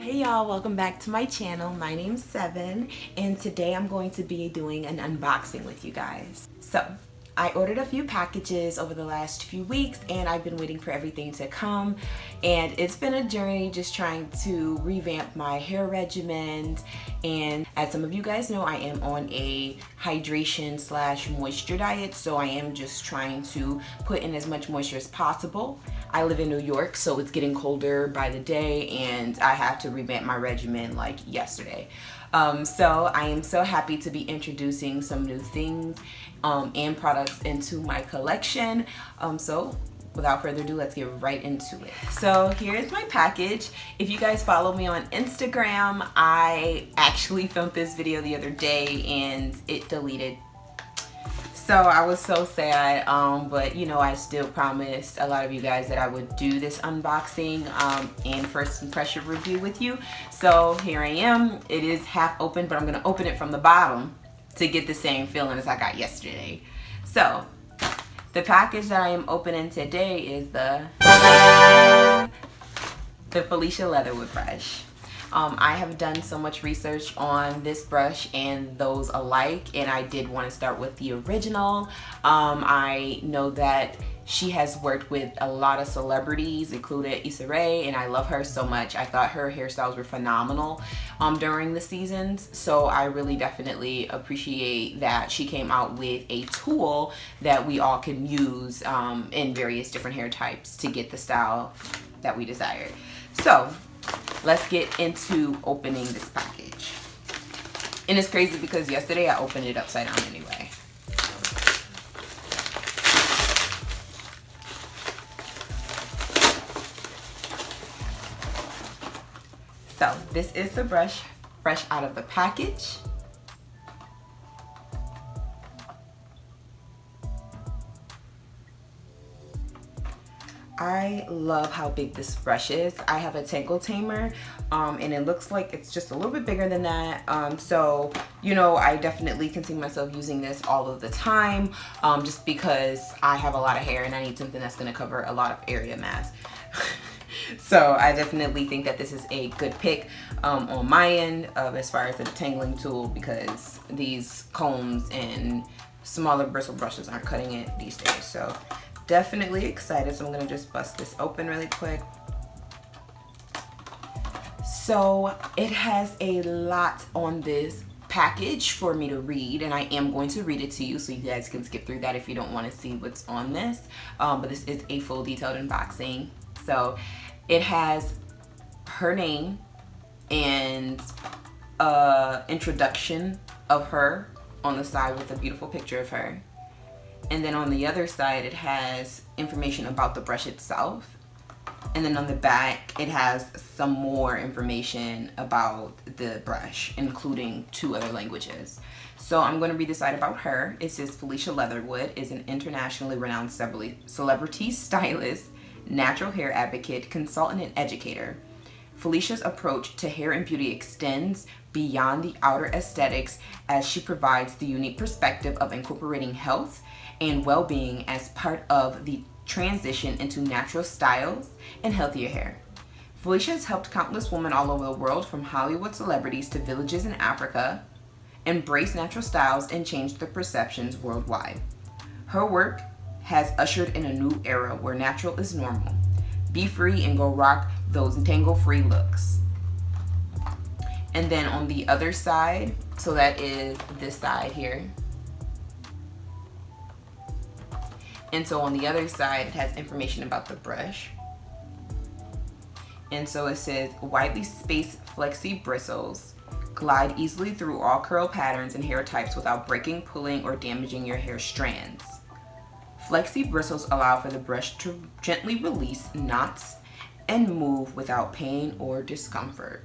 Hey y'all, welcome back to my channel. My name's Seviin, and today I'm going to be doing an unboxing with you guys. So, I ordered a few packages over the last few weeks and I've been waiting for everything to come, and it's been a journey just trying to revamp my hair regimen. And as some of you guys know, I am on a hydration slash moisture diet, so I am just trying to put in as much moisture as possible. I live in New York, so it's getting colder by the day and I have to revamp my regimen like yesterday. So I am so happy to be introducing some new things and products into my collection. So without further ado, let's get right into it. So here's my package. If you guys follow me on Instagram, I actually filmed this video the other day and it deleted. So I was so sad, but you know, I still promised a lot of you guys that I would do this unboxing and first impression review with you. So here I am. It is half open, but I'm gonna open it from the bottom to get the same feeling as I got yesterday. So the package that I am opening today is the Felicia Leatherwood Brush. I have done so much research on this brush and those alike, and I did want to start with the original. I know that she has worked with a lot of celebrities, including Issa Rae, and I love her so much. I thought her hairstyles were phenomenal during the seasons, so I really definitely appreciate that she came out with a tool that we all can use in various different hair types to get the style that we desired. So let's get into opening this package. And it's crazy because yesterday I opened it upside down anyway. So this is the brush fresh out of the package. I love how big this brush is. I have a tangle tamer and it looks like it's just a little bit bigger than that. So, you know, I definitely can see myself using this all of the time just because I have a lot of hair and I need something that's going to cover a lot of area mass. So I definitely think that this is a good pick on my end as far as the detangling tool, because these combs and smaller bristle brushes aren't cutting it these days. So definitely excited. So I'm gonna just bust this open really quick. So it has a lot on this package for me to read, and I am going to read it to you so you guys can skip through that if you don't want to see what's on this. But this is a full detailed unboxing. So it has her name and introduction of her on the side with a beautiful picture of her. And then on the other side, it has information about the brush itself. And then on the back, it has some more information about the brush, including 2 other languages. So I'm going to read the side about her. It says Felicia Leatherwood is an internationally renowned celebrity stylist, natural hair advocate, consultant, and educator. Felicia's approach to hair and beauty extends beyond the outer aesthetics as she provides the unique perspective of incorporating health and well-being as part of the transition into natural styles and healthier hair. Felicia has helped countless women all over the world, from Hollywood celebrities to villages in Africa, embrace natural styles and change their perceptions worldwide. Her work has ushered in a new era where natural is normal. Be free and go rock those tangle-free looks. And then on the other side, so that is this side here. And so on the other side, it has information about the brush. And so it says, widely spaced flexi bristles glide easily through all curl patterns and hair types without breaking, pulling, or damaging your hair strands. Flexi bristles allow for the brush to gently release knots and move without pain or discomfort.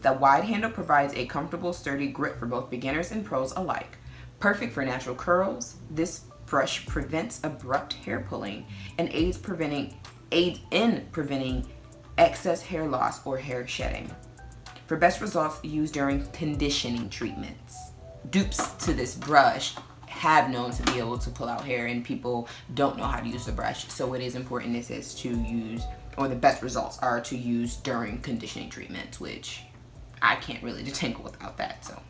The wide handle provides a comfortable, sturdy grip for both beginners and pros alike. Perfect for natural curls, this brush prevents abrupt hair pulling and aids in preventing excess hair loss or hair shedding. For best results, used during conditioning treatments. Dupes to this brush have known to be able to pull out hair, and people don't know how to use the brush. So it is important, it says, to use, or the best results are to use during conditioning treatments, which I can't really detangle without that. So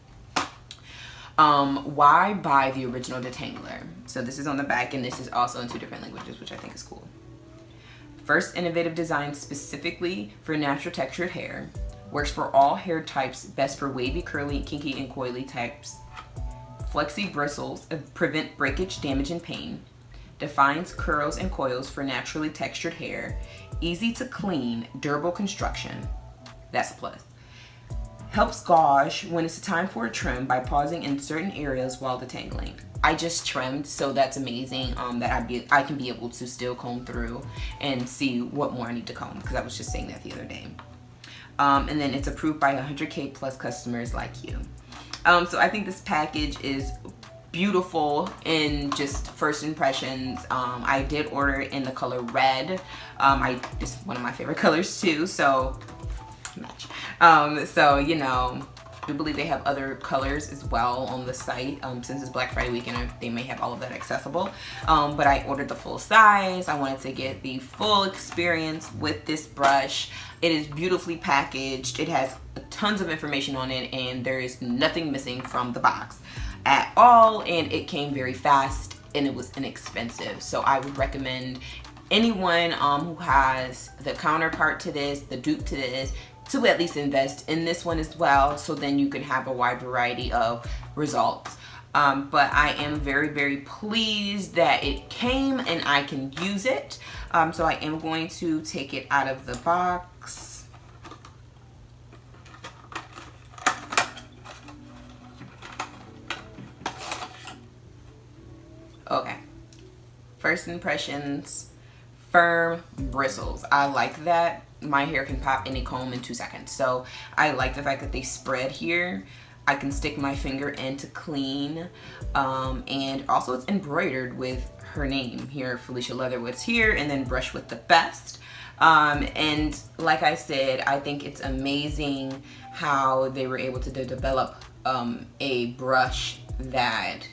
why buy the original Detangler? So this is on the back, and this is also in 2 different languages, which I think is cool. First innovative design specifically for natural textured hair. Works for all hair types, best for wavy, curly, kinky, and coily types. Flexi bristles prevent breakage, damage, and pain. Defines curls and coils for naturally textured hair. Easy to clean, durable construction. That's a plus. Helps gauge when it's time for a trim by pausing in certain areas while detangling. I just trimmed, so that's amazing that I can be able to still comb through and see what more I need to comb, because I was just saying that the other day. And then it's approved by 100K plus customers like you. So I think this package is beautiful in just first impressions. I did order it in the color red. It's one of my favorite colors too, so match. So, you know, I do believe they have other colors as well on the site. Since it's Black Friday weekend, they may have all of that accessible. But I ordered the full size. I wanted to get the full experience with this brush. It is beautifully packaged. It has tons of information on it, and there is nothing missing from the box at all. And it came very fast, and it was inexpensive. So I would recommend anyone who has the counterpart to this, the dupe to this, to at least invest in this one as well, so then you can have a wide variety of results. But I am very, very pleased that it came and I can use it. So I am going to take it out of the box. Okay. First impressions, firm bristles. I like that. My hair can pop any comb in 2 seconds. So I like the fact that they spread here. I can stick my finger in to clean. And also it's embroidered with her name here, Felicia Leatherwood's here, and then brush with the best. And like I said, I think it's amazing how they were able to develop a brush that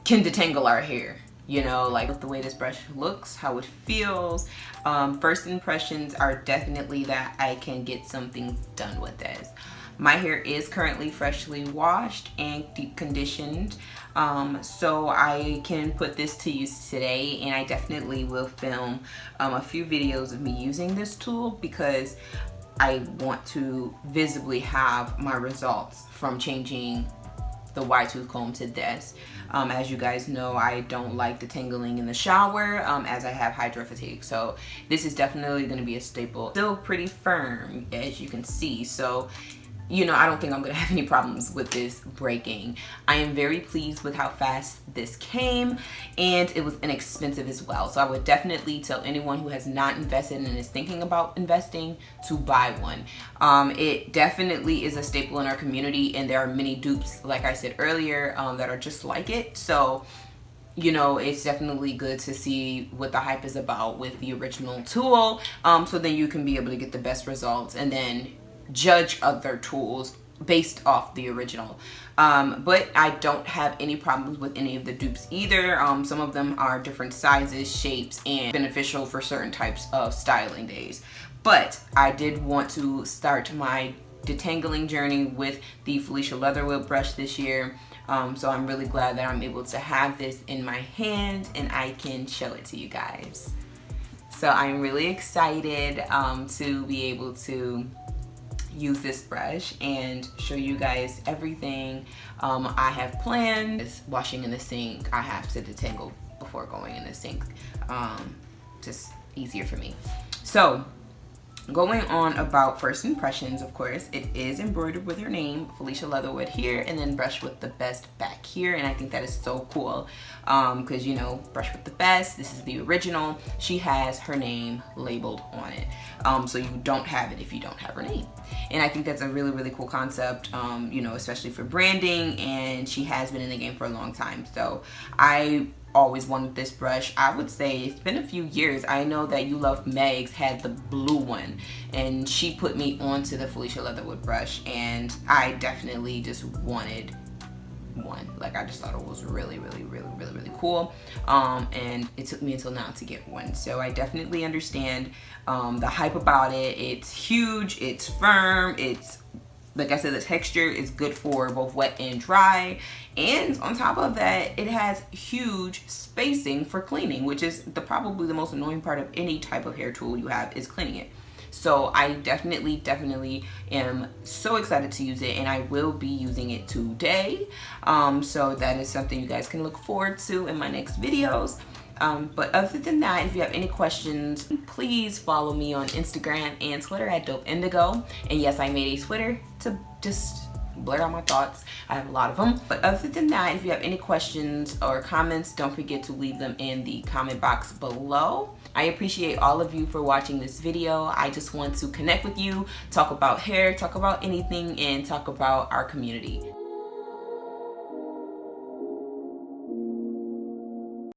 can detangle our hair. You know, like the way this brush looks, how it feels. First impressions are definitely that I can get some things done with this. My hair is currently freshly washed and deep conditioned, so I can put this to use today, and I definitely will film a few videos of me using this tool, because I want to visibly have my results from changing the wide tooth comb to this. As you guys know, I don't like detangling in the shower as I have hydro fatigue. So this is definitely going to be a staple. Still pretty firm, as you can see. So, you know, I don't think I'm going to have any problems with this breaking. I am very pleased with how fast this came, and it was inexpensive as well. So I would definitely tell anyone who has not invested and is thinking about investing to buy one. It definitely is a staple in our community, and there are many dupes, like I said earlier, that are just like it. So, you know, it's definitely good to see what the hype is about with the original tool, so then you can be able to get the best results and then judge other tools based off the original. But I don't have any problems with any of the dupes either. Some of them are different sizes, shapes, and beneficial for certain types of styling days. But I did want to start my detangling journey with the Felicia Leatherwood brush this year. So I'm really glad that I'm able to have this in my hand and I can show it to you guys. So I'm really excited to be able to use this brush and show you guys everything I have planned. It's washing in the sink. I have to detangle before going in the sink. Just easier for me. So going on about first impressions, of course, it is embroidered with her name, Felicia Leatherwood here, and then brush with the best back here. And I think that is so cool because, you know, brush with the best, this is the original. She has her name labeled on it. So you don't have it if you don't have her name. And I think that's a really, really cool concept, you know, especially for branding. And she has been in the game for a long time. So I always wanted this brush. I would say it's been a few years. I know that You Love Megs had the blue one, and she put me onto the Felicia Leatherwood brush, and I definitely just wanted one. Like, I just thought it was really cool, and it took me until now to get one. So I definitely understand the hype about it. It's huge, it's firm, it's, like I said, the texture is good for both wet and dry, and on top of that, it has huge spacing for cleaning, which is probably the most annoying part of any type of hair tool you have, is cleaning it. So I definitely am so excited to use it, and I will be using it today. So that is something you guys can look forward to in my next videos. But other than that, if you have any questions, please follow me on Instagram and Twitter at DopeIndigo. And yes, I made a Twitter to just blurt out my thoughts. I have a lot of them. But other than that, if you have any questions or comments, don't forget to leave them in the comment box below. I appreciate all of you for watching this video. I just want to connect with you, talk about hair, talk about anything, and talk about our community.